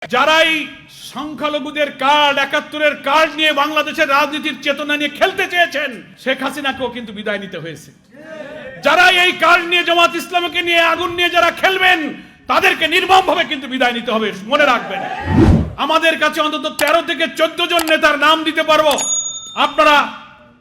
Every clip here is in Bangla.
যারাই সংখ্যালঘুদের কার্ড, ৭১-এর কার্ড নিয়ে বাংলাদেশের রাজনীতির চেতনা নিয়ে খেলতে চেয়েছেন, শেখ হাসিনাকেও কিন্তু বিদায় নিতে হয়েছে। যারা এই কার্ড নিয়ে, জামাত ইসলামকে নিয়ে, আগুন নিয়ে যারা খেলবেন, তাদেরকে নির্মমভাবে কিন্তু বিদায় নিতে হবে। মনে রাখবেন, আমাদের কাছে অন্তত 13 থেকে 14 জন নেতার নাম দিতে পারবো। আপনারা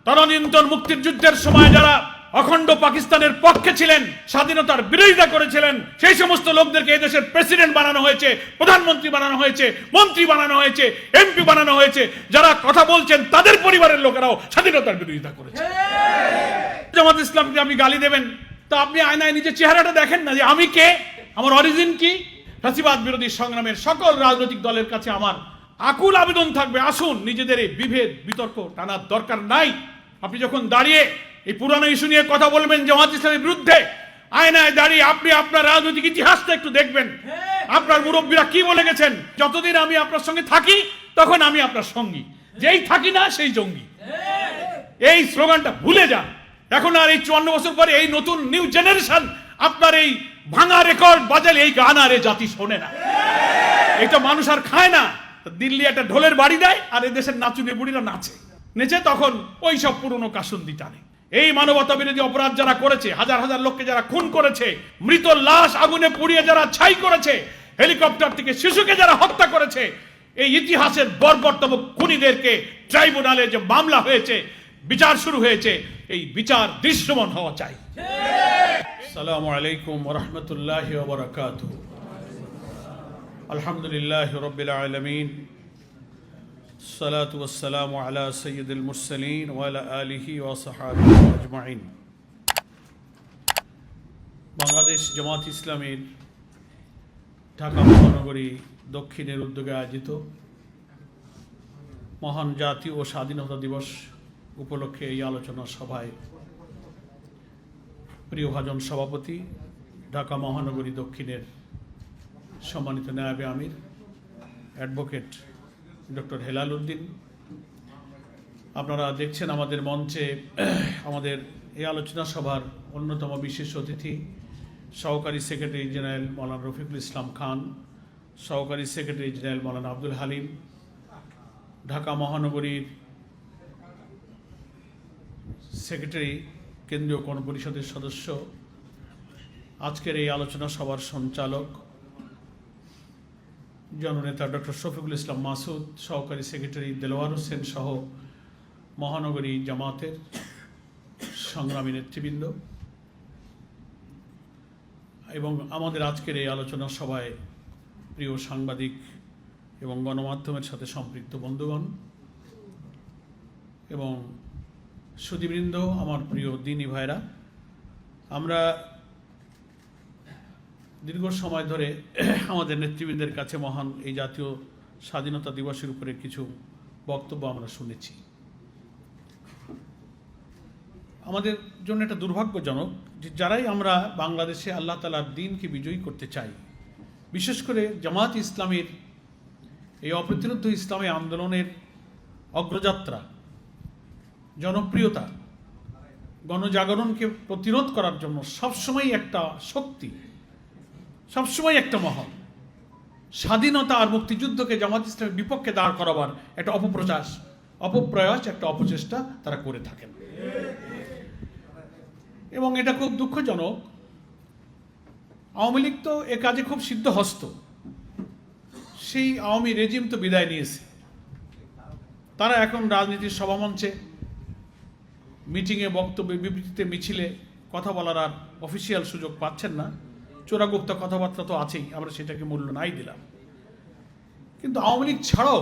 তদানীন্তন মুক্তির যুদ্ধের সময় যারা অখণ্ড পাকিস্তানের পক্ষে ছিলেন, স্বাধীনতার বিরোধিতা করেছিলেন, সেই সমস্ত লোকদেরকে এই দেশের প্রেসিডেন্ট বানানো হয়েছে, প্রধানমন্ত্রী বানানো হয়েছে, মন্ত্রী বানানো হয়েছে, এমপি বানানো হয়েছে। যারা কথা বলছেন তাদের পরিবারের লোকেরাও স্বাধীনতার বিরোধিতা করেছে। জামাত ইসলামকে আপনি গালি দেবেন, তো আপনি আয়নায় নিজের চেহারাটা দেখেন না, যে আমি কে, আমার অরিজিন কি। ফ্যাসিবাদ বিরোধী সংগ্রামের সকল রাজনৈতিক দলের কাছে আমার আকুল আবেদন থাকবে, আসুন নিজেদের এই বিভেদ বিতর্ক টানার দরকার নাই। আপনি যখন দাঁড়িয়ে এই পুরানো ইস্যু নিয়ে কথা বলবেন জামাত ইসলামের বিরুদ্ধে, আয়নায় দাঁড়িয়ে আপনি আপনার রাজনৈতিক ইতিহাসটা একটু দেখবেন। আপনার মুরব্বীরা কি বলে গেছেন, যতদিন আমি আপনার সঙ্গে থাকি তখন আমি আপনার সঙ্গী, যেই থাকি না সেই জঙ্গি। এই স্লোগানটা ভুলে যান। এখন আর এই 54 বছর পরে এই নতুন নিউ জেনারেশন আপনার এই ভাঙা রেকর্ড বাজালে এই গান আর এই জাতি শোনে না। এটা মানুষ আর খায় না। দিল্লি একটা ঢোলের বাড়ি দেয় আর এই দেশের নাচুনে বুড়িরা নাচে, নেচে তখন ওই সব পুরনো কাসুন্দি টানে। এই মানবতা বিরোধী অপরাধ যারা করেছে, হাজার হাজার লোককে যারা খুন করেছে, মৃত লাশ আগুনে পুড়িয়ে যারা ছাই করেছে, হেলিকপ্টার থেকে শিশুকে যারা হত্যা করেছে, এই ইতিহাসের বর্বরতম খুনিদেরকে ট্রাইব্যুনালে যে মামলা হয়েছে, বিচার শুরু হয়েছে, এই বিচার দৃশ্যমান হওয়া চাই। আসসালামু আলাইকুম ওয়া রাহমাতুল্লাহি ওয়া বারাকাতুহু। আলহামদুলিল্লাহি রাব্বিল আলামিন, সালাতু ওয়াসসালামু আলা সাইয়্যিদিল মুরসালিন ওয়া আলা আলিহি ওয়া সাহবিহি আজমাইন। বাংলাদেশ জামাত ইসলামীর ঢাকা মহানগরী দক্ষিণের উদ্যোগে আয়োজিত মহান জাতীয় ও স্বাধীনতা দিবস উপলক্ষে এই আলোচনা সভায় প্রিয়ভাজন সভাপতি, ঢাকা মহানগরী দক্ষিণের সম্মানিত নায়েবে আমির অ্যাডভোকেট ডক্টর হেলাল উদ্দিন, আপনারা দেখছেন আমাদের মঞ্চে আমাদের এই আলোচনা সভার অন্যতম বিশেষ অতিথি সহকারী সেক্রেটারি জেনারেল মৌলানা রফিকুল ইসলাম খান, সহকারী সেক্রেটারি জেনারেল মৌলানা আব্দুল হালিম, ঢাকা মহানগরীর সেক্রেটারি, কেন্দ্রীয় গণপরিষদের সদস্য, আজকের এই আলোচনা সভার সঞ্চালক জননেতা ডক্টর শফিকুল ইসলাম মাসুদ, সহকারী সেক্রেটারি দেলোয়ার হোসেন সহ মহানগরী জামাতের সংগ্রামী নেতৃবৃন্দ এবং আমাদের আজকের এই আলোচনা সভায় প্রিয় সাংবাদিক এবং গণমাধ্যমের সাথে সম্পৃক্ত বন্ধুগণ এবং সুধীবৃন্দ, আমার প্রিয় দিনী ভাইরা, আমরা দীর্ঘ সময় ধরে আমাদের নেতৃবৃন্দের কাছে মহান এই জাতীয় স্বাধীনতা দিবসের উপরে কিছু বক্তব্য আমরা শুনেছি। আমাদের জন্য এটা দুর্ভাগ্যজনক যে যারাই আমরা বাংলাদেশে আল্লাহ তাআলার দ্বীনকে বিজয়ী করতে চাই, বিশেষ করে জামাত ইসলামের এই অপ্রতিরোধ্য ইসলামী আন্দোলনের অগ্রযাত্রা, জনপ্রিয়তা, গণজাগরণকে প্রতিরোধ করার জন্য সবসময় একটা শক্তি, সবসময় একটা মহল স্বাধীনতা আর মুক্তিযুদ্ধকে জামাত ইসলামের বিপক্ষে দাঁড় করাবার একটা অপপ্রয়াস, একটা অপচেষ্টা তারা করে থাকেন এবং এটা খুব দুঃখজনক। আওয়ামী লীগ তো এ কাজে খুব সিদ্ধহস্ত। সেই আওয়ামী রেজিম তো বিদায় নিয়েছে, তারা এখন রাজনীতির সভামঞ্চে, মিটিংয়ে, বক্তব্যে, বিবৃতিতে, মিছিলে কথা বলার আর অফিসিয়াল সুযোগ পাচ্ছেন না। চোরাগুপ্তা কথাবার্তা তো আছেই, আমরা সেটাকে মূল্য নাই দিলাম। কিন্তু আওয়ামী লীগ ছাড়াও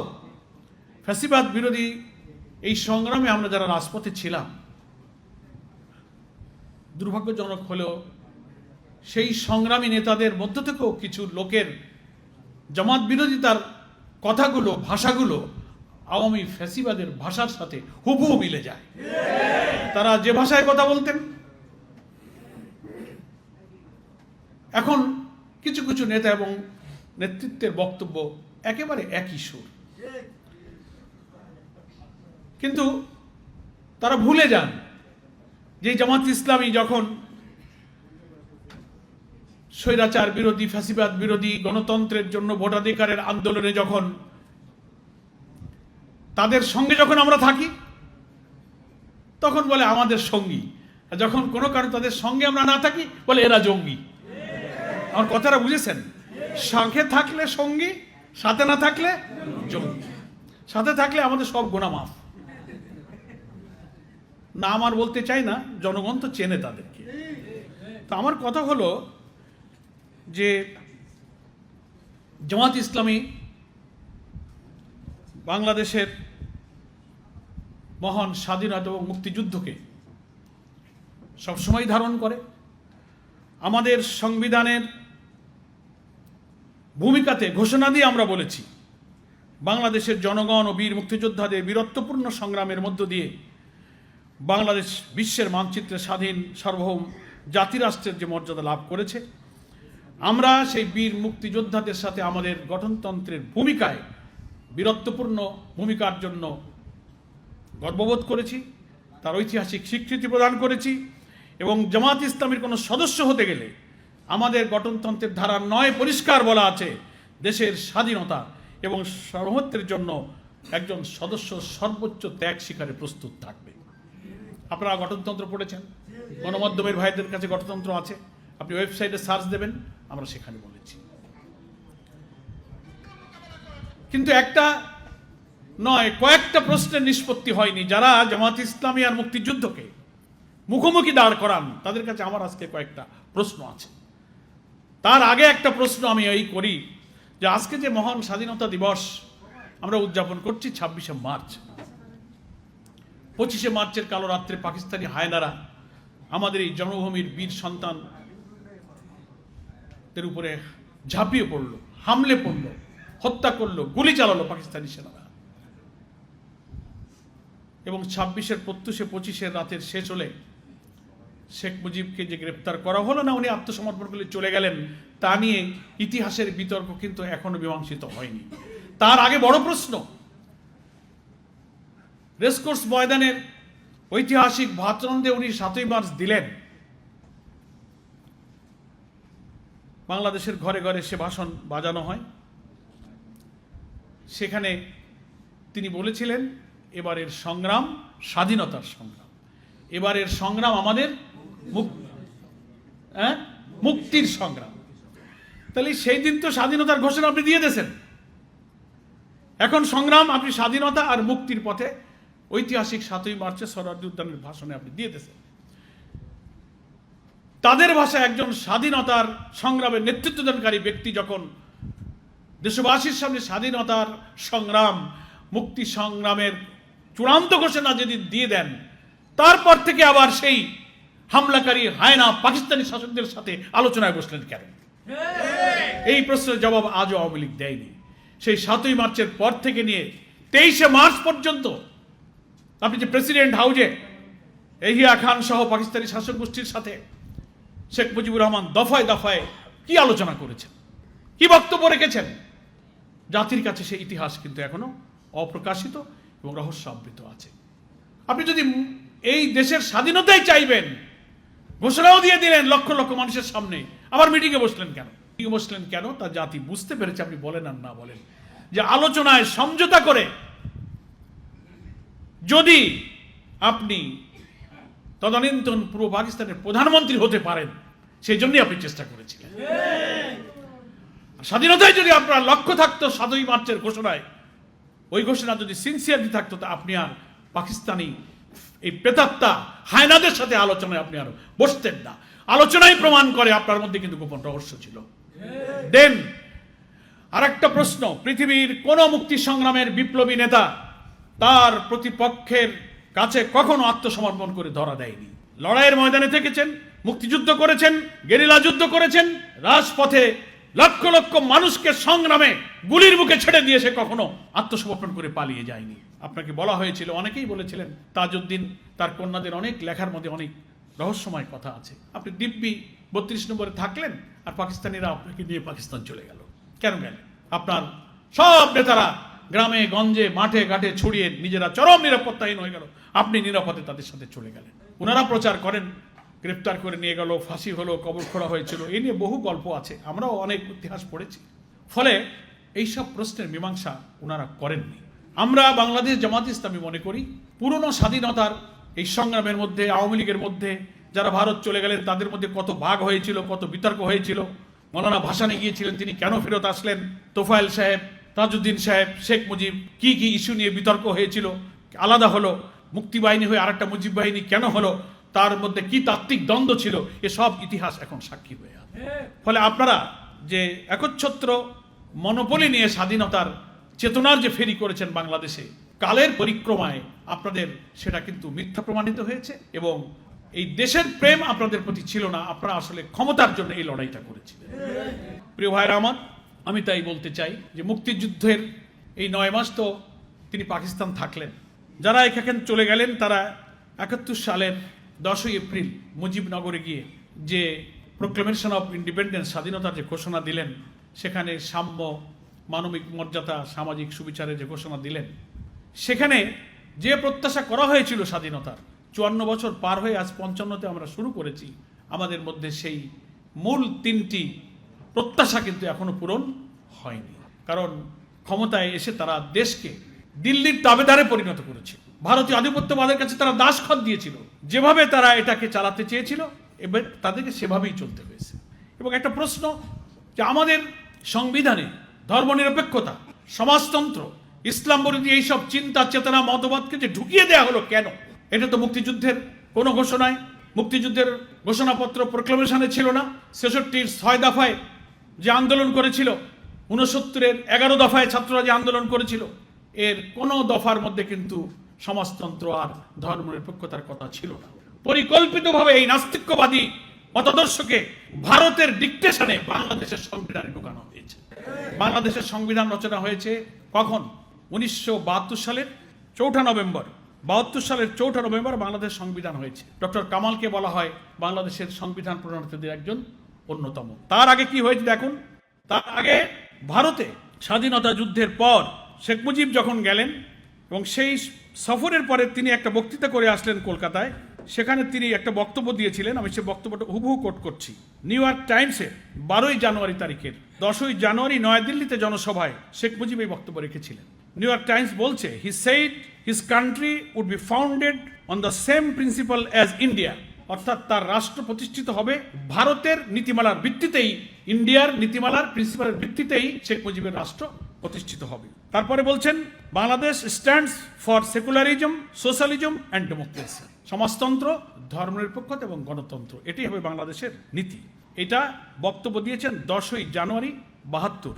ফ্যাসিবাদ বিরোধী এই সংগ্রামে আমরা যারা রাজপথে ছিলাম, দুর্ভাগ্যজনক হলেও সেই সংগ্রামী নেতাদের মধ্য থেকেও কিছু লোকের জামাত বিরোধিতার কথাগুলো, ভাষাগুলো আওয়ামী ফ্যাসিবাদের ভাষার সাথে হুবহু মিলে যায়। তারা যে ভাষায় কথা বলতেন, এখন কিছু কিছু নেতা এবং নেতৃত্বের বক্তব্য একেবারে একই সুর, কিন্তু তারা ভুলে যান যে জামাত ইসলামী যখন স্বৈরাচার বিরোধী, ফ্যাসিবাদ বিরোধী, গণতন্ত্রের জন্য ভোটাধিকারের আন্দোলনে যখন তাদের সঙ্গে যখন আমরা থাকি তখন বলে আমাদের সঙ্গী, আর যখন কোনো কারণে তাদের সঙ্গে আমরা না থাকি বলে এরা জঙ্গি। আমার কথাটা বুঝেছেন? সঙ্গে থাকলে সঙ্গী, সাথে না থাকলে জঙ্গি। সাথে থাকলে আমাদের সব গুনাহ মাফ। না আমার বলতে চাই না, জনগণ তো চেনে তাদেরকে। তো আমার কথা হলো যে জামাত ইসলামী বাংলাদেশের মহান স্বাধীনতা এবং মুক্তিযুদ্ধকে সবসময় ধারণ করে। আমাদের সংবিধানের ভূমিকাতে ঘোষণা দিয়ে আমরা বলেছি বাংলাদেশের জনগণ ও বীর মুক্তিযোদ্ধাদের বীরত্বপূর্ণ সংগ্রামের মধ্য দিয়ে বাংলাদেশ বিশ্বের মানচিত্রে স্বাধীন সার্বভৌম জাতিরাষ্ট্রের যে মর্যাদা লাভ করেছে, আমরা সেই বীর মুক্তিযোদ্ধাদের সাথে আমাদের গঠনতন্ত্রের ভূমিকায় বীরত্বপূর্ণ ভূমিকার জন্য গর্ববোধ করেছি, তার ঐতিহাসিক স্বীকৃতি প্রদান করেছি। এবং জামাত ইসলামীর কোনো সদস্য হতে গেলে আমাদের গঠনতন্ত্রের ধারা 9 পরিষ্কার বলা আছে, দেশের স্বাধীনতা এবং সার্বভৌমত্বের জন্য একজন সদস্য সর্বোচ্চ ত্যাগ স্বীকারে প্রস্তুত থাকবে। আপনারা গঠনতন্ত্র পড়েছেন, গণমাধ্যমের ভাইদের কাছে গঠনতন্ত্র আছে, আপনি ওয়েবসাইটে সার্চ দেবেন, আমরা সেখানে বলেছি। কিন্তু একটা নয়, কয়েকটা প্রশ্নের নিষ্পত্তি হয়নি। যারা জামাত ইসলামী আর মুক্তিযুদ্ধকে মুখোমুখি দাঁড় করান তাদের কাছে আমার আজকে কয়েকটা প্রশ্ন আছে। তার আগে একটা প্রশ্ন আমি এই করি যে আজকে যে মহান স্বাধীনতা দিবস আমরা উদযাপন করছি 26শে মার্চ, 25শে মার্চের কালো রাত্রে পাকিস্তানি হায়নারা আমাদের এই জন্মভূমির বীর সন্তানদের উপরে ঝাঁপিয়ে পড়ল, হামলে পড়ল, হত্যা করলো, গুলি চালালো পাকিস্তানি সেনারা। এবং 26-এর প্রত্যুষে 25-এর রাতের শেষ হলে শেখ মুজিবকে যে গ্রেপ্তার করা হলো না, উনি আত্মসমর্পণ করে চলে গেলেন, তা নিয়ে ইতিহাসের বিতর্ক কিন্তু এখনো মীমাংসিত হয়নি। তার আগে বড় প্রশ্ন, রেসকোর্স ময়দানের ঐতিহাসিক ভাষণ দিয়ে উনি 7ই মার্চ দিলেন। বাংলাদেশের ঘরে ঘরে সে ভাষণ বাজানো হয়। সেখানে তিনি বলেছিলেন এবারের সংগ্রাম স্বাধীনতার সংগ্রাম, এবারের সংগ্রাম আমাদের মুক্তির সংগ্রাম। তাহলে সেই দিন তো স্বাধীনতার ঘোষণা আপনি দিয়ে দিয়েছেন, এখন সংগ্রাম আপনি স্বাধীনতা আর মুক্তির পথে ঐতিহাসিক 7ই মার্চে সোহরাওয়ার্দী উদ্যানের ভাষণে আপনি দিয়ে দিয়েছেন। তাদের ভাষায় একজন স্বাধীনতার সংগ্রামের নেতৃত্বদানকারী ব্যক্তি যখন দেশবাসীর সামনে স্বাধীনতার সংগ্রাম, মুক্তি সংগ্রামের চূড়ান্ত ঘোষণা যদি দিয়ে দেন, তারপর থেকে আবার সেই হামলাকারী হায়না পাকিস্তানি শাসকদের সাথে আলোচনায় বসলেন কেন? এই প্রশ্নের জবাব আজও আওয়ামী লীগ দেয়নি। সেই 7ই মার্চের পর থেকে নিয়ে 23শে মার্চ পর্যন্ত আপনি যে প্রেসিডেন্ট হাউজে এহিয়া খান সহ পাকিস্তানি শাসক গোষ্ঠীর সাথে শেখ মুজিবুর রহমান দফায় দফায় কি আলোচনা করেছেন, কি বক্তব্য রেখেছেন, জাতির কাছে সেই ইতিহাস কিন্তু এখনো অপ্রকাশিত এবং রহস্য আবৃত আছে। আপনি যদি এই দেশের স্বাধীনতাই চাইবেন, ঘোষণাও দিয়ে দিলেন লক্ষ লক্ষ মানুষের সামনে, আবার মিটিংয়ে বসলেন কেন? মিটিংয়ে বসলেন কেন তা জাতি বুঝতে পেরেছে, আপনি বলেন আর না বলেন, যে আলোচনায় সমঝোতা করে যদি আপনি তদানীন্তন পূর্ব পাকিস্তানের প্রধানমন্ত্রী হতে পারেন, সেই জন্যই আপনি চেষ্টা করেছিলেন। স্বাধীনতায় যদি আপনার লক্ষ্য থাকতো 7ই মার্চের ঘোষণায়, ওই ঘোষণা যদি সিনসিয়ারলি থাকতো, তা আপনি আর পাকিস্তানি এই প্রেতাত্মা হায়নাদের সাথে আলোচনায় আপনি আর বসতেন না। আলোচনায় প্রমাণ করে আপনার মধ্যে কিন্তু গোপন রহস্য ছিল। দেন আর একটা প্রশ্ন, পৃথিবীর কোন মুক্তি সংগ্রামের বিপ্লবী নেতা তার প্রতিপক্ষের কাছে কখনো আত্মসমর্পণ করে ধরা দেয়নি। লড়াইয়ের ময়দানে থেকেছেন, মুক্তিযুদ্ধ করেছেন, গেরিলা যুদ্ধ করেছেন, রাজপথে লক্ষ লক্ষ মানুষকে সংগ্রামে গুলির মুখে ছেড়ে দিয়ে সে কখনো আত্মসমর্পণ করে পালিয়ে যায়নি। আপনাকে বলা হয়েছিল, অনেকেই বলেছিলেন, তাজউদ্দিন তার কন্যাদের অনেক লেখার মধ্যে অনেক রহস্যময় কথা আছে। আপনি দিব্যি 32 নম্বরে থাকলেন আর পাকিস্তানিরা আপনাকে নিয়ে পাকিস্তান চলে গেল। কেন গেলেন? আপনার সব নেতারা গ্রামে গঞ্জে মাঠে ঘাটে ছড়িয়ে নিজেরা চরম নিরাপত্তাহীন হয়ে গেল, আপনি নিরাপদে তাদের সাথে চলে গেলেন। ওনারা প্রচার করেন গ্রেপ্তার করে নিয়ে গেল, ফাঁসি হলো, কবর খোঁড়া হয়েছিল, এই নিয়ে বহু গল্প আছে, আমরাও অনেক ইতিহাস পড়েছি। ফলে এইসব প্রশ্নের মীমাংসা ওনারা করেননি। আমরা বাংলাদেশ জামাত ইসলামী মনে করি পুরনো স্বাধীনতার এই সংগ্রামের মধ্যে আওয়ামী লীগের মধ্যে যারা ভারত চলে গেলেন তাদের মধ্যে কত ভাগ হয়েছিল, কত বিতর্ক হয়েছিল। মৌলানা ভাসানী গিয়েছিলেন, তিনি কেন ফেরত আসলেন, তোফায়েল সাহেব, তাজউদ্দিন সাহেব, শেখ মুজিব, কি কি ইস্যু নিয়ে বিতর্ক হয়েছিল, আলাদা হলো, মুক্তি বাহিনী হয়ে আরেকটা মুজিব বাহিনী কেন হলো, তার মধ্যে কি তাত্ত্বিক দ্বন্দ্ব ছিল, এসব ইতিহাস এখন সাক্ষী হয়ে আছে। ফলে আপনারা যে একচ্ছত্র মনোপলি নিয়ে স্বাধীনতার চেতনার যে ফেরি করেছেন বাংলাদেশে, কালের পরিক্রমায় আপনাদের সেটা কিন্তু মিথ্যা প্রমাণিত হয়েছে এবং এই দেশের প্রেম আপনাদের প্রতি ছিল না, আপনারা আসলে ক্ষমতার জন্য এই লড়াইটা করেছিলেন। প্রিয় ভাইরা আমার, আমি তাই বলতে চাই যে মুক্তিযুদ্ধের এই 9 মাস তো তিনি পাকিস্তান থাকলেন, যারা এখানে চলে গেলেন তারা 71 সালের 10ই এপ্রিল মুজিবনগরে গিয়ে যে প্রোক্লেমেশন অফ ইন্ডিপেন্ডেন্স, স্বাধীনতার যে ঘোষণা দিলেন, সেখানে সাম্য, মানবিক মর্যাদা, সামাজিক সুবিচারের যে ঘোষণা দিলেন, সেখানে যে প্রত্যাশা করা হয়েছিল স্বাধীনতার, 54 বছর পার হয়ে আজ 55তে আমরা শুরু করেছি, আমাদের মধ্যে সেই মূল 3টি প্রত্যাশা কিন্তু এখনো পূরণ হয়নি। কারণ ক্ষমতায় এসে তারা দেশকে দিল্লির তাবেদারে পরিণত করেছে, ভারতীয় আধিপত্যবাদের কাছে তারা দাসখত দিয়েছিল, যেভাবে তারা এটাকে চালাতে চেয়েছিল এবার তাদেরকে সেভাবেই চলতে হয়েছে। এবং একটা প্রশ্ন যে আমাদের সংবিধানে ধর্মনিরপেক্ষতা, সমাজতন্ত্র, ইসলাম বিরোধী এইসব চিন্তা চেতনা মতবাদকে যে ঢুকিয়ে দেওয়া হলো কেন? এটা তো মুক্তিযুদ্ধের কোনো ঘোষণায়, মুক্তিযুদ্ধের ঘোষণাপত্র প্রোক্লেমেশনে ছিল না। 66-র 6 দফায় যে আন্দোলন করেছিল, 69-এর 11 দফায় ছাত্ররা যে আন্দোলন করেছিল, এর কোনো দফার মধ্যে কিন্তু সমাজতন্ত্র আর ধর্মনিরপেক্ষতার কথা ছিল না। পরিকল্পিতভাবে এই নাস্তিক্যবাদী মতাদর্শকে ভারতের ডিকটেশনে বাংলাদেশের সংবিধানে ঢোকানো হয়েছে। বাংলাদেশের সংবিধান রচনা হয়েছে কখন? 1972 সালের 4 নভেম্বর। 72 সালের 4 নভেম্বর বাংলাদেশ সংবিধান হয়েছে। ডক্টর কামালকে বলা হয় বাংলাদেশের সংবিধান প্রণেতাদের একজন অন্যতম। তার আগে কি হয়েছে দেখুন। তার আগে ভারতে স্বাধীনতা যুদ্ধের পর শেখ মুজিব যখন গেলেন এবং সেই সফরের পরে তিনি একটা বক্তৃতা করে আসলেন কলকাতায়, সেখানে তিনি একটা বক্তব্য দিয়েছিলেন, আমি সে বক্তব্যটা হুবহু কোট করছি। নিউ ইয়র্ক টাইমসে 12 জানুয়ারি তারিখের 10 জানুয়ারি নয়াদিল্লিতে জনসভায় শেখ মুজিব এই বক্তব্য রেখেছিলেন। নিউ ইয়র্ক টাইমস বলছে, he said his country would be founded on the same principle as India, অর্থাৎ তার রাষ্ট্র প্রতিষ্ঠিত হবে ভারতের নীতিমালার ভিত্তিতেই, ইন্ডিয়ার নীতিমালার প্রিন্সিপালের ভিত্তিতেই শেখ মুজিবের রাষ্ট্র প্রতিষ্ঠিত হবে। তারপরে বলছেন, Bangladesh stands for secularism, socialism and democracy, সমাজতন্ত্র, ধর্মনিরপেক্ষতা এবং গণতন্ত্র, এটি হবে বাংলাদেশের নীতি। এটা বক্তব্য দিয়েছেন 10 জানুয়ারি 72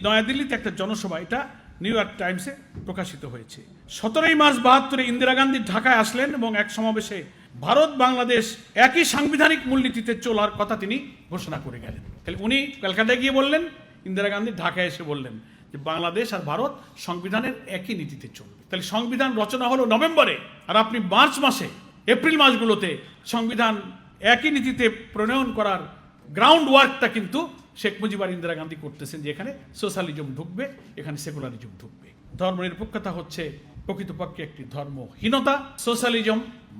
নয়াদিল্লিতে একটা জনসভা। এটা নিউ ইয়র্ক টাইমসে প্রকাশিত হয়েছে। 17 মার্চ 72 ইন্দিরা গান্ধী ঢাকায় আসলেন এবং এক সমাবেশে ভারত বাংলাদেশ একই সাংবিধানিক মূলনীতিতে চলার কথা তিনি ঘোষণা করে গেলেন। তাহলে উনি কলকাতায় গিয়ে বললেন, ইন্দিরা গান্ধী ঢাকায় এসে বললেন যে বাংলাদেশ আর ভারত সংবিধানের একই নীতিতে চলবে। তাহলে সংবিধান রচনা হলো নভেম্বরে, আর আপনি মার্চ মাসে, এপ্রিল মাসগুলোতে সংবিধান একই নীতিতে প্রণয়ন করার গ্রাউন্ড ওয়ার্কটা কিন্তু শেখ মুজিব আর ইন্দিরা গান্ধী করতেছেন, যে এখানে সোশ্যালিজম ঢুকবে, এখানে সেকুলারিজম ঢুকবে। ধর্মনিরপেক্ষতা হচ্ছে প্রকৃতপক্ষে একটি ধর্মহীনতা। সোশ্যালিজম,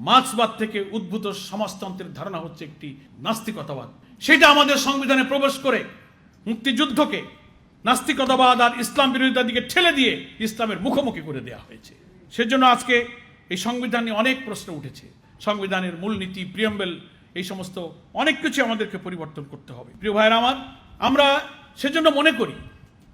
মার্ক্সবাদ থেকে উদ্ভূত সমাজতন্ত্রের ধারণা হচ্ছে একটি নাস্তিকতাবাদ। সেটা আমাদের সংবিধানে প্রবেশ করে মুক্তিযুদ্ধকে নাস্তিকতাবাদ আর ইসলাম বিরোধিতার দিকে ঠেলে দিয়ে ইসলামের মুখোমুখি করে দেওয়া হয়েছে। সেজন্য আজকে এই সংবিধান নিয়ে অনেক প্রশ্ন উঠেছে। সংবিধানের মূলনীতি, প্রিয়াম্বেল, এই সমস্ত অনেক কিছু আমাদেরকে পরিবর্তন করতে হবে। প্রিয় ভাইরা আমার, আমরা সেজন্য মনে করি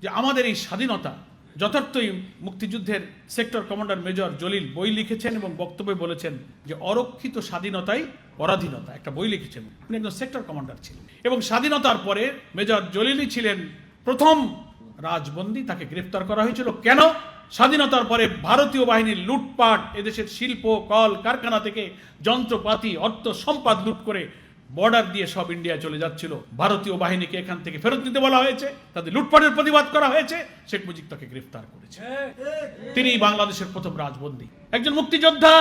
যে আমাদের এই স্বাধীনতা যথার্থই, মুক্তিযুদ্ধের সেক্টর কমান্ডার মেজর জলিল বই লিখেছেন এবং বক্তব্যে বলেছেন যে অরক্ষিত স্বাধীনতাই পরাধীনতা, একটা বই লিখেছেন। উনি একজন সেক্টর কমান্ডার ছিলেন এবং স্বাধীনতার পরে মেজর জলিলই ছিলেন প্রথম রাজবন্দী, তাকে গ্রেফতার করা হয়েছিল। কেন? স্বাধীনতার পরে ভারতীয় বাহিনীর লুটপাট, এদেশের শিল্প কল কারখানা থেকে যন্ত্রপাতি, অর্থ সম্পদ লুট করে বর্ডার দিয়ে সব ইন্ডিয়া চলে যাচ্ছিল। ভারতীয় বাহিনীকে এখান থেকে ফেরত নিতে বলা হয়েছে, তাদের লুটপাটের প্রতিবাদ করা হয়েছে, শেখ মুজিব তাকে গ্রেফতার করেছে। তিনি বাংলাদেশের প্রথম রাজবন্দী, একজন মুক্তিযোদ্ধা।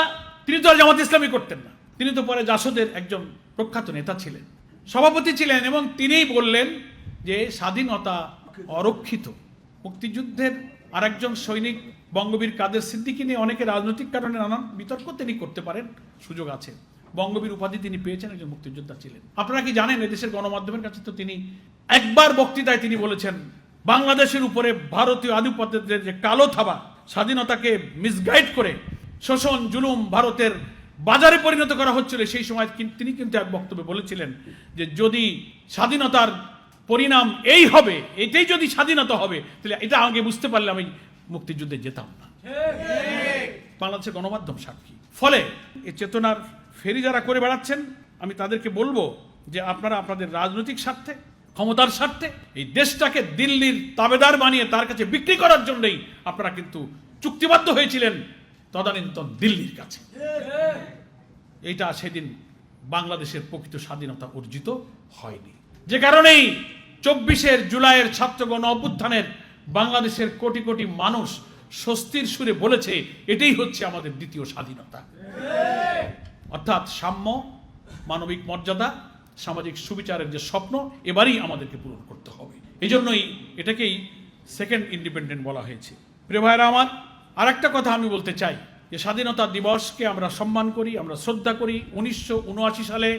তিনি তো আর জামাত ইসলামী করতেন না, তিনি তো পরে জাসদের একজন প্রখ্যাত নেতা ছিলেন, সভাপতি ছিলেন, এবং তিনিই বললেন যে স্বাধীনতা অরক্ষিত। মুক্তিযুদ্ধের আরেকজন সৈনিক বঙ্গবীর কাদের সিদ্দিকী নিয়ে অনেকে রাজনৈতিক কারণে নানান বিতর্ক তিনি করতে পারেন, সুযোগ আছে। বঙ্গবীর উপাধি তিনি পেয়েছেন, একজন মুক্তিযোদ্ধা ছিলেন। আপনারা কি জানেন এদেশের গণমাধ্যমের কাছে তো তিনি একবার বক্তৃতায় তিনি বলেছেন বাংলাদেশের উপরে ভারতীয় আধিপত্যের যে কালো থাবা, স্বাধীনতাকে মিসগাইড করে শোষণ জুলুম ভারতের বাজারে পরিণত করা হচ্ছিল, সেই সময় তিনি কিন্তু এক বক্তব্যে বলেছিলেন যে যদি স্বাধীনতার পরিণাম এই হবে, এটাই যদি স্বাধীনতা হবে, তাহলে এটা আগে বুঝতে পারলে আমি মুক্তিযুদ্ধে যেতাম না। বাংলাদেশের গণমাধ্যম সাক্ষী। ফলে এই চেতনার ফেরি যারা করে বেড়াচ্ছেন, আমি তাদেরকে বলবো যে আপনারা আপনাদের রাজনৈতিক স্বার্থে, ক্ষমতার স্বার্থে এই দেশটাকে দিল্লির তাবেদার বানিয়ে তার কাছে বিক্রি করার জন্যই আপনারা কিন্তু চুক্তিবদ্ধ হয়েছিলেন তদানীন্তন দিল্লির কাছে। এইটা সেদিন বাংলাদেশের প্রকৃত স্বাধীনতা অর্জিত হয়নি, যে কারণেই 24 জুলাইয়ের ছাত্র গণ অভ্যুত্থানের বাংলাদেশের কোটি কোটি মানুষ স্বস্তির সুরে বলেছে এটাই হচ্ছে আমাদের দ্বিতীয় স্বাধীনতা। অর্থাৎ সাম্য, মানবিক মর্যাদা, সামাজিক সুবিচারের যে স্বপ্ন এবারই আমাদেরকে পূরণ করতে হবে। এই জন্যই এটাকেই সেকেন্ড ইন্ডিপেন্ডেন্ট বলা হয়েছে। প্রিয় ভাইরা আমার, আর একটা কথা আমি বলতে চাই যে স্বাধীনতা দিবসকে আমরা সম্মান করি, আমরা শ্রদ্ধা করি। 1979 সালে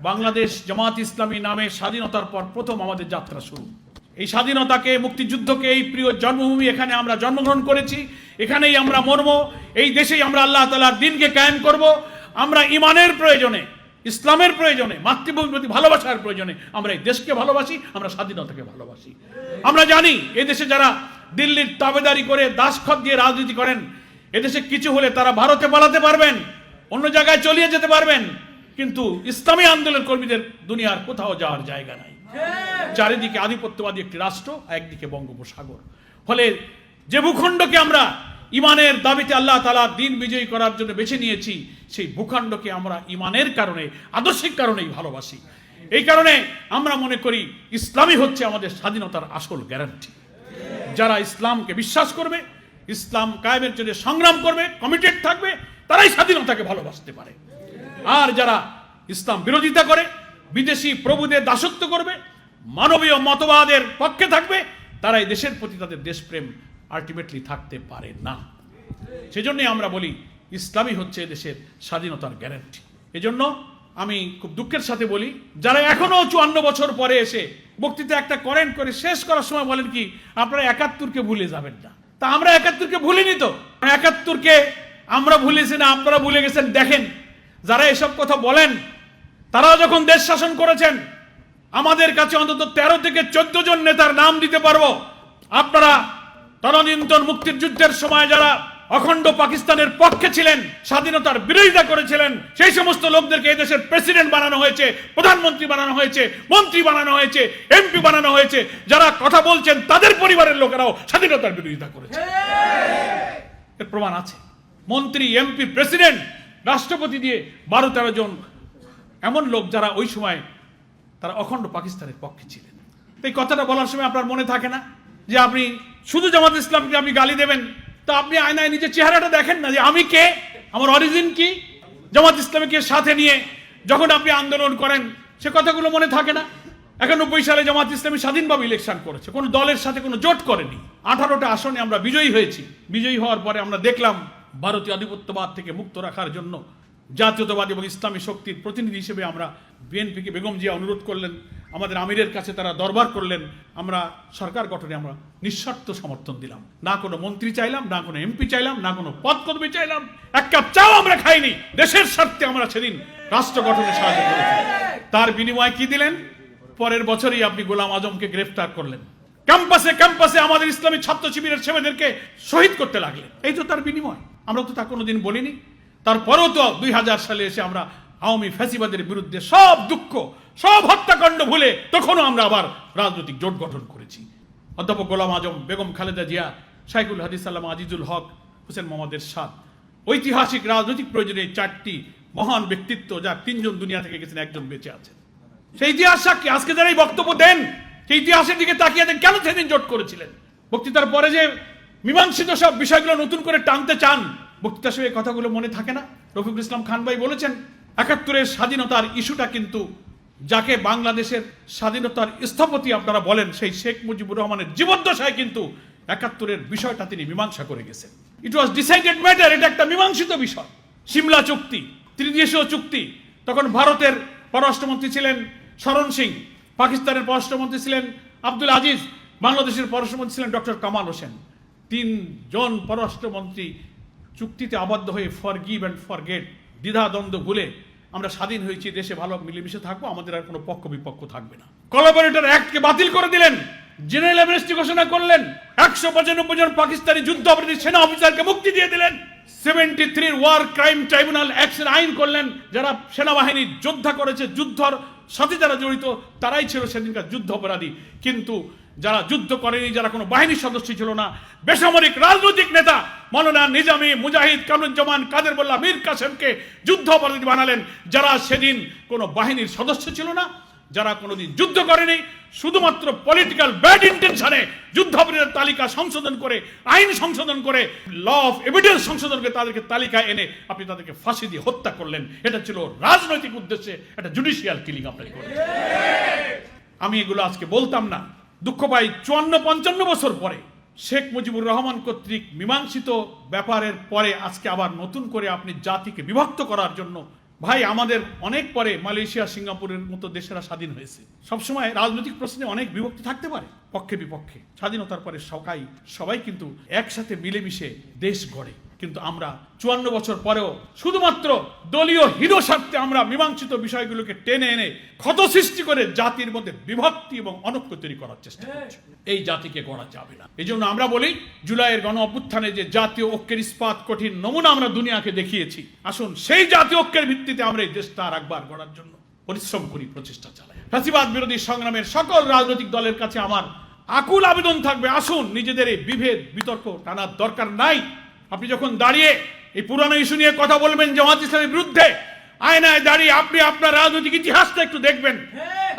বাংলাদেশ জামাত ইসলামী নামে স্বাধীনতার পর প্রথম আমাদের যাত্রা শুরু। এই স্বাধীনতাকে, মুক্তিযুদ্ধকে, এই প্রিয় জন্মভূমি, এখানে আমরা জন্মগ্রহণ করেছি, এখানেই আমরা মরব, এই দেশেই আমরা আল্লাহ তাআলার দ্বীনকে কায়েম করব। আমরা ইমানের প্রয়োজনে, ইসলামের প্রয়োজনে, মাতৃভূমির প্রতি ভালোবাসার প্রয়োজনে আমরা এই দেশকে ভালোবাসি, আমরা স্বাধীনতাকে ভালোবাসি। আমরা জানি এই দেশে যারা দিল্লির তাবেদারি করে দাসখত দিয়ে রাজনীতি করেন, এদেশে কিছু হলে তারা ভারতে পালাতে পারবেন, অন্য জায়গায় চলিয়ে যেতে পারবেন, কিন্তু ইসলামী আন্দোলন কর্মীদের দুনিয়ার কোথাও যাওয়ার জায়গা নাই। চারিদিকে আধিপত্যবাদী একটি রাষ্ট্র, একদিকে বঙ্গোপসাগর। ফলে যে ভূখণ্ডকে আমরা ইমানের দাবিতে আল্লাহ তাআলা দিন বিজয়ী করার জন্য বেছে নিয়েছি, সেই ভূখণ্ডকে আমরা ইমানের কারণে, আদর্শিক কারণেই ভালোবাসি। এই কারণে আমরা মনে করি ইসলামই হচ্ছে আমাদের স্বাধীনতার আসল গ্যারান্টি। যারা ইসলামকে বিশ্বাস করবে, ইসলাম কায়েমের জন্য সংগ্রাম করবে, কমিটেড থাকবে, তারাই স্বাধীনতাকে ভালোবাসতে পারে। আর যারা ইসলাম বিরোধিতা করে, বিদেশি প্রভুদের দাসত্ব করবে, মানবীয় মতবাদের পক্ষে থাকবে, তারাই দেশের প্রতি তাদের দেশপ্রেম আলটিমেটলি থাকতে পারে না। সেজন্যই আমরা বলি ইসলামই হচ্ছে দেশের স্বাধীনতার গ্যারান্টি। এজন্য আমি খুব দুঃখের সাথে বলি, যারা এখনো 54 বছর পরে এসে বক্তৃতা একটা করেন, করে শেষ করার সময় বলেন কি আপনারা 71কে ভুলে যাবেন না। তা আমরা 71কে ভুলিনি তো। 71কে আমরা ভুলেছি না, আপনারা ভুলে গেছেন। দেখেন, যারা এসব কথা বলেন তারা যখন দেশ শাসন করেছেন, আমাদের কাছে অন্তত 13 থেকে 14 জন নেতার নাম দিতে পারবো। আপনারা তদানীন্তন মুক্তির যুদ্ধের সময় যারা অখণ্ড পাকিস্তানের পক্ষে ছিলেন, স্বাধীনতার বিরোধিতা করেছিলেন, সেই সমস্ত লোকদেরকে এই দেশের প্রেসিডেন্ট বানানো হয়েছে, প্রধানমন্ত্রী বানানো হয়েছে, মন্ত্রী বানানো হয়েছে, এমপি বানানো হয়েছে। যারা কথা বলছেন তাদের পরিবারের লোকেরাও স্বাধীনতার বিরোধিতা করেছে, এর প্রমাণ আছে। মন্ত্রী, এমপি, প্রেসিডেন্ট, রাষ্ট্রপতি দিয়ে 12-13 জন এমন লোক যারা ওই সময় তারা অখণ্ড পাকিস্তানের পক্ষে ছিলেন। এই কথাটা বলার সময় আপনার মনে থাকে না যে আপনি শুধু জামাত ইসলামকে আপনি গালি দেবেন, তা আপনি আয়নায় নিজের চেহারাটা দেখেন না যে আমি কে, আমার অরিজিন কি। জামাত ইসলামীকে সাথে নিয়ে যখন আপনি আন্দোলন করেন সে কথাগুলো মনে থাকে না। 91 সালে জামাত ইসলামী স্বাধীনভাবে ইলেকশন করেছে, কোনো দলের সাথে কোনো জোট করেনি। 18টা আসনে আমরা বিজয়ী হয়েছি। বিজয়ী হওয়ার পরে আমরা দেখলাম ভারতীয় আধিপত্যবাদ থেকে মুক্ত রাখার জন্য জাতীয়তাবাদী এবং ইসলামী শক্তির প্রতিনিধি হিসেবে আমরা বিএনপিকে, বেগম জিয়া অনুরোধ করলেন, আমাদের আমিরের কাছে তারা দরবার করলেন, আমরা সরকার গঠনে আমরা নিঃশর্ত সমর্থন দিলাম। না কোনো মন্ত্রী চাইলাম, না কোনো এমপি চাইলাম, না কোনো পদ পদবি চাইলাম, এক কাপ চাও আমরা খাইনি। দেশের স্বার্থে আমরা সেদিন রাষ্ট্র গঠনে সাহায্য করেছি। তার বিনিময়ে কি দিলেন? পরের বছরই আপনি গোলাম আজমকে গ্রেফতার করলেন, ক্যাম্পাসে ক্যাম্পাসে আমাদের ইসলামী ছাত্র শিবিরের ছেলেদেরকে শহীদ করতে লাগলেন। এই তো তার বিনিময়। আমরা তো তা কোনোদিন বলিনি। তারপরেও তো 2000 সালে এসে আমরা আওয়ামী ফ্যাসিবাদের বিরুদ্ধে সব দুঃখ, সব হত্যাকাণ্ড ভুলে তখনও আমরা আবার রাজনৈতিক জোট গঠন করেছি। অধ্যাপক গোলাম আজম, বেগম খালেদা জিয়া, শাইখুল হাদিস আল্লামা আজিজুল হক, হোসেন মোহাম্মদ এরশাদ, ঐতিহাসিক রাজনৈতিক প্রয়োজনে 4টি মহান ব্যক্তিত্ব, যার 3 জন দুনিয়া থেকে গেছেন, 1 জন বেঁচে আছেন। সেই ইতিহাস সাক্ষী। আজকে যারা এই বক্তব্য দেন, সেই ইতিহাসের দিকে তাকিয়ে দেন, কেন সেদিন জোট করেছিলেন? বক্তৃতার পরে যে মীমাংসিত সব বিষয়গুলো নতুন করে টানতে চান, বক্তৃতার সময় কথাগুলো মনে থাকে না? রফিকুল ইসলাম খান ভাই বলেছেন 71-এর স্বাধীনতার ইস্যুটা কিন্তু, যাকে বাংলাদেশের স্বাধীনতার স্থপতি আপনারা বলেন, সেই শেখ মুজিবুর রহমানের জীবদ্দশায় কিন্তু 71-এর বিষয়টা তিনি মীমাংসা করে গেছেন। ইট ওয়াজ ডিসাইডেড ম্যাটার। এটা একটা মীমাংসিত বিষয়। সিমলা চুক্তি, ত্রিদেশীয় চুক্তি, তখন ভারতের পররাষ্ট্রমন্ত্রী ছিলেন শরণ সিং, পাকিস্তানের পররাষ্ট্রমন্ত্রী ছিলেন আব্দুল আজিজ, বাংলাদেশের পররাষ্ট্রমন্ত্রী ছিলেন ডক্টর কামাল হোসেন। 3 জন পররাষ্ট্রমন্ত্রী চুক্তিতে আবদ্ধ হয়ে ফরগিভ অ্যান্ড ফরগেট, দ্বিধাদ্বন্দ্ব ভুলে আমরা স্বাধীন হয়েছি, দেশে ভালো মিলেমিশে থাকবো, আমাদের আর কোনো পক্ষ বিপক্ষ থাকবে না। কোলাবোরেটর অ্যাক্টকে বাতিল করে দিলেন, জেনারেল অ্যামনেস্টি ঘোষণা করলেন, 195 জন পাকিস্তানি যুদ্ধাপরাধী সেনা অফিসারকে মুক্তি দিয়ে দিলেন। 73 ওয়ার ক্রাইম ট্রাইব্যুনাল অ্যাকশন আইন করলেন, যারা সেনাবাহিনী যোদ্ধা করেছে, যুদ্ধর সাথে যারা জড়িত তারাই ছিল সেদিনকার যুদ্ধ অপরাধী। কিন্তু যারা যুদ্ধ করেনি, যারা কোনো বাহিনীর সদস্য ছিল না, বেসামরিক রাজনৈতিক নেতা মৌলানা নিজামী, মুজাহিদ, কামরুজ্জামান, কাদের মোল্লা, মীর কাসেমকে যুদ্ধ অপরাধী বানালেন, যারা সেদিন কোনো বাহিনীর সদস্য ছিল না, যারা কোনোদিন যুদ্ধ করেনি, শুধুমাত্র পলিটিক্যাল ব্যাড ইন্টেনশনে যুদ্ধাপরাধীদের তালিকা সংশোধন করে, আইন সংশোধন করে, ল অফ এভিডেন্স সংশোধন করে তাদেরকে তালিকায় এনে আপনি তাদেরকে ফাঁসি দিয়ে হত্যা করলেন। এটা ছিল রাজনৈতিক উদ্দেশ্যে একটা জুডিশিয়াল কিলিং আপনি করেছেন। আমি এগুলো আজকে বলতাম না, দুঃখ পাই 54-55 বছর পরে শেখ মুজিবুর রহমান কর্তৃক মীমাংসিত ব্যাপারের পরে আজকে আবার নতুন করে আপনি জাতিকে বিভক্ত করার জন্য। ভাই, আমাদের অনেক পরে মালয়েশিয়া, সিঙ্গাপুরের মতো দেশেরা স্বাধীন হয়েছে। সবসময় রাজনৈতিক প্রশ্নে অনেক বিভক্তি থাকতে পারে, পক্ষে বিপক্ষে। স্বাধীনতার পরে সবাই কিন্তু একসাথে মিলেমিশে দেশ গড়ে। কিন্তু আমরা 54 বছর পরেও শুধুমাত্র দলীয় হিরো স্বার্থে আমরা মীমাংসিত বিষয়গুলোকে টেনে এনে ক্ষত সৃষ্টি করে জাতির মধ্যে বিভক্তি এবং অনৈক্য তৈরি করার চেষ্টা করছি। এই জাতিকে গড়া যাবে না। এই জন্য আমরা বলি, জুলাইয়ের গণ অভ্যুত্থানে যে জাতীয় ঐক্যের ইস্পাত কঠিন নমুনা আমরা দুনিয়াকে দেখিয়েছি, আসুন সেই জাতীয় ঐক্যের ভিত্তিতে আমরা এই দেশটা আর একবার গড়ার জন্য পরিশ্রম করি, প্রচেষ্টা চালাই। ফ্যাসিবাদ বিরোধী সংগ্রামের সকল রাজনৈতিক দলের কাছে আমার আকুল আবেদন থাকবে, আসুন নিজেদের এই বিভেদ বিতর্ক টানার দরকার নাই। আপনি যখন দাঁড়িয়ে এই পুরানো ইস্যু নিয়ে কথা বলবেন জামাত ইসলামের বিরুদ্ধে, আয়নায় দাঁড়িয়ে আপনি আপনার রাজনৈতিক ইতিহাসটা একটু দেখবেন।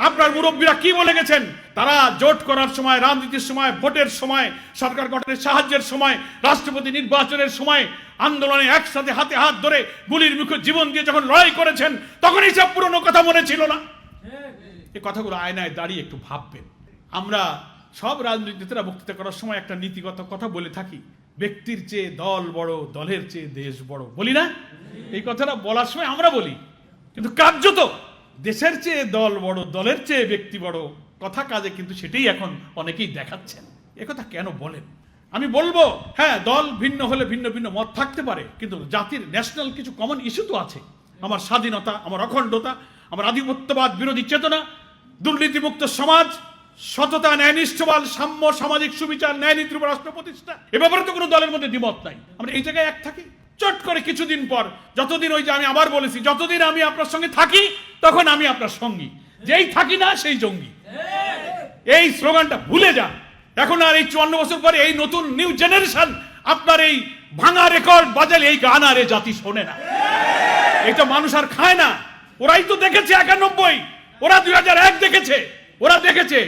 আপনার মুরব্বীরা কি বলে গেছেন? তারা জোট করার সময়, রাজনীতির সময়, ভোটের সময়, সরকার গঠনের সাহায্যের সময়, রাষ্ট্রপতি নির্বাচনের সময় আন্দোলনে একসাথে হাতে হাত ধরে গুলির মুখে জীবন দিয়ে যখন লড়াই করেছেন, তখন এইসব পুরনো কথা মনে ছিল না? এই কথাগুলো আয়নায় দাঁড়িয়ে একটু ভাববেন। আমরা সব রাজনৈতিক নেতারা বক্তৃতা করার সময় একটা নীতিগত কথা বলে থাকি, ব্যক্তির চেয়ে দল বড়, দলের চেয়ে দেশ বড়, বলি না? এই কথাটা বলার সময় আমরা বলি, কিন্তু কার্যত দেশের চেয়ে দল বড়, দলের চেয়ে ব্যক্তি বড় কথা কাজে কিন্তু সেটাই এখন অনেকেই দেখাচ্ছেন। একথা কেন বলেন? আমি বলবো, হ্যাঁ, দল ভিন্ন হলে ভিন্ন ভিন্ন মত থাকতে পারে, কিন্তু জাতির ন্যাশনাল কিছু কমন ইস্যু তো আছে। আমার স্বাধীনতা, আমার অখণ্ডতা, আমার আধিপত্যবাদ বিরোধী চেতনা, দুর্নীতিমুক্ত সমাজ, সততা, ন্যায়নিষ্ঠবাদ, সাম্য, সামাজিক সুবিচার, ন্যায় নীতির উপর রাষ্ট্র প্রতিষ্ঠা। এ ব্যাপারে তো কোনো দলের মধ্যে দ্বিমত নাই। আমরা এই জায়গায় এক থাকি। চট করে কিছুদিন পর, যতদিন, ওই যে আমি আবার বলেছি, যতদিন আমি আপনার সঙ্গে থাকি তখন আমি আপনার সঙ্গী, যেই থাকি না সেই জঙ্গি। এই স্লোগানটা ভুলে যান। এখন আর এই 54 বছর পরে এই নতুন নিউ জেনারেশন আপনার এই ভাঙা রেকর্ড বাজালে এই গান আর এই জাতি শোনে না। এটা মানুষ আর খায় না। ওরাই তো দেখেছে 91, ওরা 2001 দেখেছে, ওরা দেখেছে।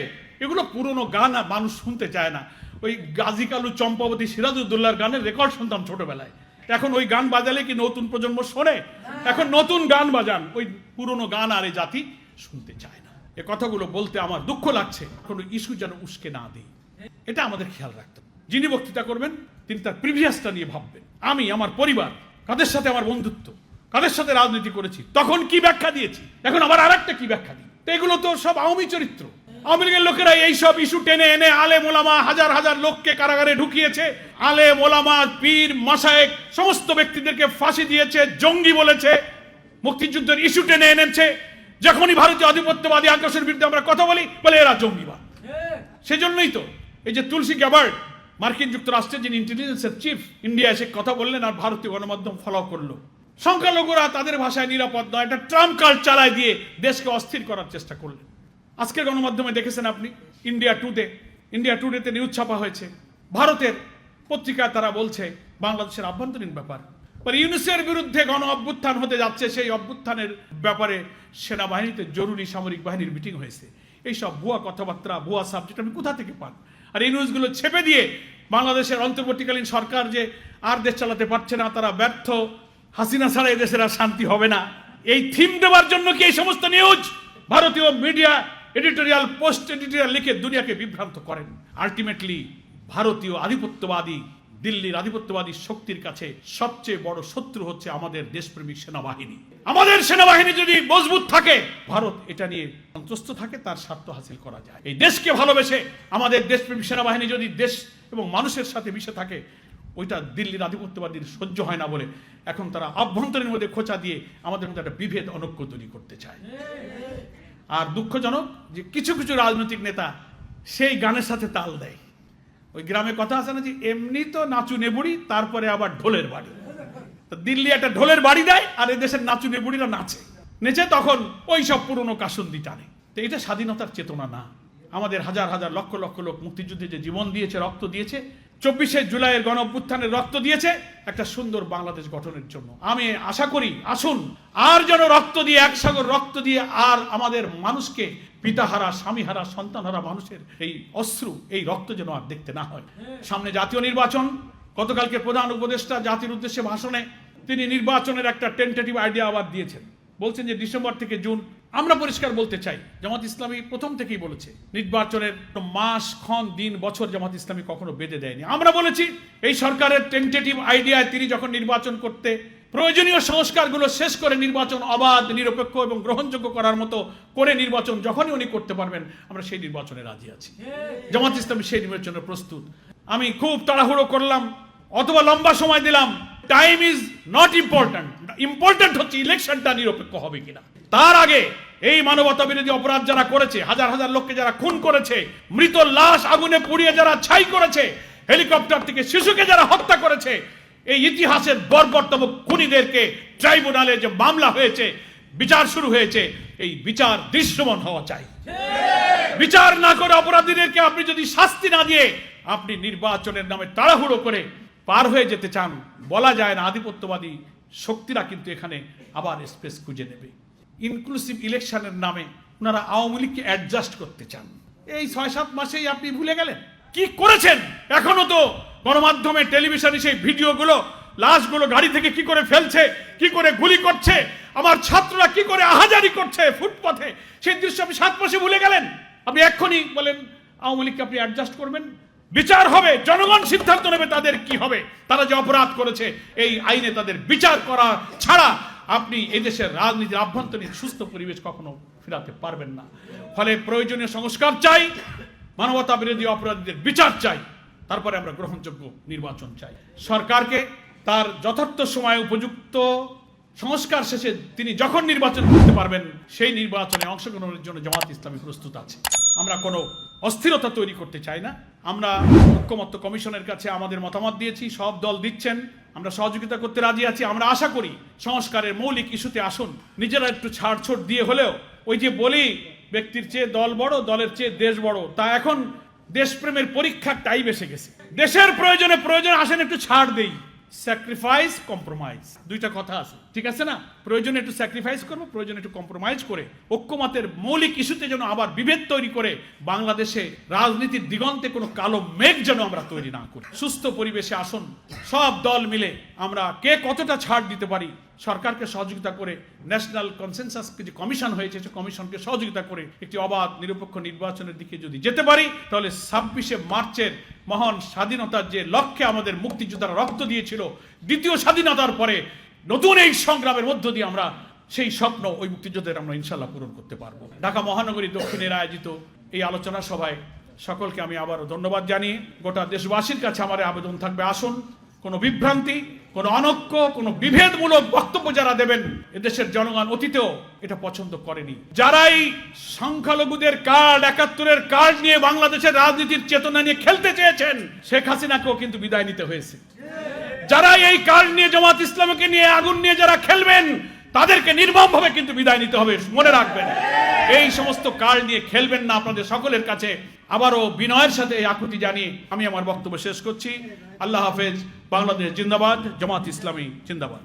এগুলো পুরনো গান আর মানুষ শুনতে চায় না। ওই গাজী কালু, চম্পাবতী, সিরাজউদ্দৌলার গানের রেকর্ড শুনতাম ছোটবেলায়। এখন ওই গান বাজালে কি নতুন প্রজন্ম শোনে? এখন নতুন গান বাজান, ওই পুরনো গান আর এই জাতি শুনতে চায় না। এ কথাগুলো বলতে আমার দুঃখ লাগছে। কোনো ইস্যু যেন উস্কে না দিই, এটা আমাদের খেয়াল রাখতে হবে। যিনি বক্তৃতা করবেন তিনি তার প্রিভিয়াসটা নিয়ে ভাববেন। আমি, আমার পরিবার, কাদের সাথে আমার বন্ধুত্ব, কাদের সাথে রাজনীতি করেছি, তখন কি ব্যাখ্যা দিয়েছি, এখন আবার আরেকটা কি ব্যাখ্যা দিই। এগুলো তো সব আওয়ামী চরিত্র। আওয়ামী লীগের লোকেরা এইসব ইস্যু টেনে এনে আলেম ওলামা, হাজার হাজার লোককে কারাগারে ঢুকিয়েছে। আলেম ওলামা, পীর, মাশায়েখ সমস্ত ব্যক্তিদেরকে ফাঁসি দিয়েছে, জঙ্গি বলেছে, মুক্তিযুদ্ধের ইস্যু টেনে এনেছে। যখনই ভারতীয় আধিপত্যবাদী আগ্রাসনের বিরুদ্ধে আমরা কথা বলি, বলে এরা জঙ্গিবাদ। সেজন্যই তো এই যে তুলসী গ্যাবার্ড, মার্কিন যুক্তরাষ্ট্রের যিনি ইন্টেলিজেন্সের চিফ, ইন্ডিয়া এসে কথা বললেন আর ভারতীয় গণমাধ্যম ফলো করলো। সংখ্যালঘুরা তাদের ভাষায় নিরাপদ নয়, একটা ট্রাম্প কার্ড চালায় দিয়ে দেশকে অস্থির করার চেষ্টা করলেন। আজকের গণমাধ্যমে দেখেছেন আপনি, ইন্ডিয়া টুডেতে নিউজ ছাপা হয়েছে। ভারতের পত্রিকায় তারা বলছে বাংলাদেশের আভ্যন্তরীণ ব্যাপার, ইউনূসের বিরুদ্ধে গণ অভ্যুত্থান হতে যাচ্ছে, সেই অভ্যুত্থানের ব্যাপারে সেনাবাহিনীতে জরুরি সামরিক বাহিনীর মিটিং হয়েছে। এইসব ভুয়া কথাবার্তা, ভুয়া সাবজেক্ট আপনি কোথা থেকে পান? আর এই নিউজগুলো ছেপে দিয়ে বাংলাদেশের অন্তর্বর্তীকালীন সরকার যে আর দেশ চালাতে পারছে না, তারা ব্যর্থ, হাসিনা ছাড়া এই দেশের আর শান্তি হবে না, এই থিম দেওয়ার জন্য কি এই সমস্ত নিউজ ভারতীয় মিডিয়া এডিটোরিয়াল, পোস্ট এডিটোরিয়াল লিখে দুনিয়াকে বিভ্রান্ত করেন? আলটিমেটলি ভারতীয় আধিপত্যবাদী দিল্লির আধিপত্যবাদী শক্তির কাছে সবচেয়ে বড় শত্রু হচ্ছে আমাদের দেশপ্রেমিক সেনাবাহিনী। আমাদের সেনাবাহিনী যদি মজবুত থাকে, ভারত এটা নিয়ে সন্তুষ্ট থাকে, তার স্বার্থ হাসিল করা যায়। এই দেশকে ভালোবেসে আমাদের দেশপ্রেমিক সেনাবাহিনী যদি দেশ এবং মানুষের সাথে মিশে থাকে, ওইটা দিল্লির আধিপত্যবাদীর সহ্য হয় না বলে এখন তারা আভ্যন্তরীণ মধ্যে খোঁচা দিয়ে আমাদের মধ্যে একটা বিভেদ অনৈক্য তৈরি করতে চায়। আর দুঃখজনক যে কিছু কিছু রাজনৈতিক নেতা সেই গানের সাথে তাল দেয়। ওই গ্রামে কথা আছে না যে এমনি তো নাচু নেবুড়ি, তারপরে আবার ঢোলের বাড়ি। তো দিল্লি একটা ঢোলের বাড়ি দেয় আর এদেশের নাচু নেবুড়িরা নাচে, নেচে তখন ওই সব পুরনো কাসুন্দি টানে। তো এটা স্বাধীনতার চেতনা না। আমাদের হাজার হাজার লক্ষ লক্ষ লোক মুক্তিযুদ্ধে যে জীবন দিয়েছে, রক্ত দিয়েছে, 24শে জুলাইয়ের গণ অভ্যুত্থানের রক্ত দিয়েছে একটা সুন্দর বাংলাদেশ গঠনের জন্য। আমি আশা করি আসুন আর যেন রক্ত দিয়ে, এক সাগর রক্ত দিয়ে আর আমাদের মানুষকে, পিতাহারা, স্বামীহারা, সন্তানহারা মানুষের এই অশ্রু, এই রক্ত যেন আর দেখতে না হয়। সামনে জাতীয় নির্বাচন। গতকালকে প্রধান উপদেষ্টা জাতির উদ্দেশ্যে ভাষণে তিনি নির্বাচনের একটা টেন্টেটিভ আইডিয়া আবার দিয়েছেন। বলছেন যে ডিসেম্বর থেকে জুন। আমরা পরিষ্কার বলতে চাই, জামাত ইসলামী প্রথম থেকেই বলেছে নির্বাচনের মাস, ক্ষণ, দিন, বছর জামাত ইসলামী কখনো বেঁধে দেয়নি। আমরা বলেছি এই সরকারের টেন্টেটিভ আইডিয়ায় তিনি যখন নির্বাচন করতে প্রয়োজনীয় সংস্কারগুলো শেষ করে নির্বাচন অবাধ, নিরপেক্ষ এবং গ্রহণযোগ্য করার মতো করে নির্বাচন যখনই উনি করতে পারবেন, আমরা সেই নির্বাচনে রাজি আছি। জামাত ইসলামী সেই নির্বাচনে প্রস্তুত। আমি খুব তাড়াহুড়ো করলাম অথবা লম্বা সময় দিলাম, time is not important. Important হচ্ছে ইলেকশনটা নিরপেক্ষ হবে কিনা। তার আগে এই মানবতা বিরোধী অপরাধ যারা করেছে, হাজার হাজার লোককে যারা খুন করেছে, মৃত লাশ আগুনে পুড়িয়ে যারা ছাই করেছে, হেলিকপ্টার থেকে শিশুকে যারা হত্যা করেছে, এই ইতিহাসের বর্বরতম খুনিদেরকে ট্রাইব্যুনালে যে মামলা হয়েছে, বিচার শুরু হয়েছে, এই বিচার দৃশ্যমান হওয়া চাই। বিচার না করে অপরাধীদেরকে আপনি যদি শাস্তি না দিয়ে আপনি নির্বাচনের নামে তাড়াহুড়ো করে পার হয়ে যেতে চান, বলা যায় না আধিপত্যবাদী শক্তিরা কিন্তু এখানে আবার স্পেস খুঁজে নেবে। ইনক্লুসিভ ইলেকশনের নামে ওনারা আওয়ামী লীগকে অ্যাডজাস্ট করতে চান। এই 6-7 মাসেই আপনি ভুলে গেলেন কি করেছেন। এখনো তো গণমাধ্যমে, টেলিভিশনে সেই ভিডিওগুলো, লাশগুলো গাড়ি থেকে কি করে ফেলছে, কি করে গুলি করছে, আমার ছাত্ররা কি করে আহাজারি করছে ফুটপথে, সেই দৃশ্য আপনি 7 মাসে ভুলে গেলেন। আপনি এক্ষুনি বলেন আওয়ামী লীগকে আপনি অ্যাডজাস্ট করবেন। বিচার হবে, জনগণ সিদ্ধান্ত নেবে তাদের কি হবে। তারা যে অপরাধ করেছে এই আইনে তাদের বিচার করা ছাড়া আপনি এদেশের রাজনীতির আভ্যন্তরীণ সুস্থ পরিবেশ কখনো ফেরাতে পারবেন না। ফলে প্রয়োজনীয় সংস্কার চাই, মানবতা বিরোধী অপরাধীদের বিচার চাই, তারপরে আমরা গ্রহণযোগ্য নির্বাচন চাই। সরকারকে তার যথার্থ সময় উপযুক্ত সংস্কার শেষে তিনি যখন নির্বাচন করতে পারবেন, সেই নির্বাচনে অংশগ্রহণের জন্য জামাত ইসলামী প্রস্তুত আছে। আমরা কোনো অস্থিরতা তৈরি করতে চাই না। আমরা ঐক্যমত্য কমিশনের কাছে আমাদের মতামত দিয়েছি, সব দল দিচ্ছেন, আমরা সহযোগিতা করতে রাজি আছি। আমরা আশা করি সংস্কারের মৌলিক ইস্যুতে আসুন নিজেরা একটু ছাড়ছুট দিয়ে হলেও, ওই যে বলি ব্যক্তির চেয়ে দল বড়, দলের চেয়ে দেশ বড়, তা এখন দেশপ্রেমের পরীক্ষার টাইম এসে গেছে। দেশের প্রয়োজনে আসেন একটু ছাড় দেই। স্যাক্রিফাইস, কম্প্রোমাইজ, দুইটা কথা আছে, ঠিক আছে না? প্রয়োজনে একটু স্যাক্রিফাইস করবো, প্রয়োজনে একটু কম্প্রোমাইজ করে ঐক্যমতের মৌলিক ইস্যুতে যেন আবার বিভেদ তৈরি করে বাংলাদেশে রাজনীতির দিগন্তে কোনো কালো মেঘ যেন আমরা তৈরি না করি। সুস্থ পরিবেশে আসুন, সব দল মিলে আমরা কে কতটা ছাড় দিতে পারি সরকারকে সহযোগিতা করে, ন্যাশনাল কনসেনসাস যে কমিশন হয়েছে সে কমিশনকে সহযোগিতা করে একটি অবাধ নিরপেক্ষ নির্বাচনের দিকে যদি যেতে পারি, তাহলে 26শে মার্চের মহান স্বাধীনতার যে লক্ষ্যে আমাদের মুক্তিযোদ্ধারা রক্ত দিয়েছিল, দ্বিতীয় স্বাধীনতার পরে নতুন এই সংগ্রামের মধ্য দিয়ে আমরা সেই স্বপ্ন ওই মুক্তিযোদ্ধাদের আমরা ইনশাল্লাহ পূরণ করতে পারবো। ঢাকা মহানগরী দক্ষিণের আয়োজিত এই আলোচনা সভায় সকলকে আমি আবারও ধন্যবাদ জানিয়ে গোটা দেশবাসীর কাছে আমার আবেদন থাকবে, আসুন কোনো বিভ্রান্তি, কোনো অনৈক্য, কোনো বিভেদমূলক বক্তব্য যারা দেবেন, এদেশের জনগণ অতীতেও এটা পছন্দ করেনি। যারাই সংখ্যালঘুদের কার্ড, 71-এর কার্ড নিয়ে বাংলাদেশের রাজনীতির চেতনা নিয়ে খেলতে চেয়েছেন, শেখ হাসিনাকেও কিন্তু বিদায় নিতে হয়েছে। যারা এই কার্ড নিয়ে, জামাত ইসলামকে নিয়ে, আগুন নিয়ে যারা খেলবেন, তাদেরকে নির্মমভাবে কিন্তু বিদায় নিতে হবে, মনে রাখবেন। এই সমস্ত কার্ড নিয়ে খেলবেন না। আপনাদের সকলের কাছে আবারও বিনয়ের সাথে এই আকুতি জানিয়ে আমি আমার বক্তব্য শেষ করছি। আল্লাহ হাফেজ। বাংলাদেশ জিন্দাবাদ, জামাত ইসলামী জিন্দাবাদ।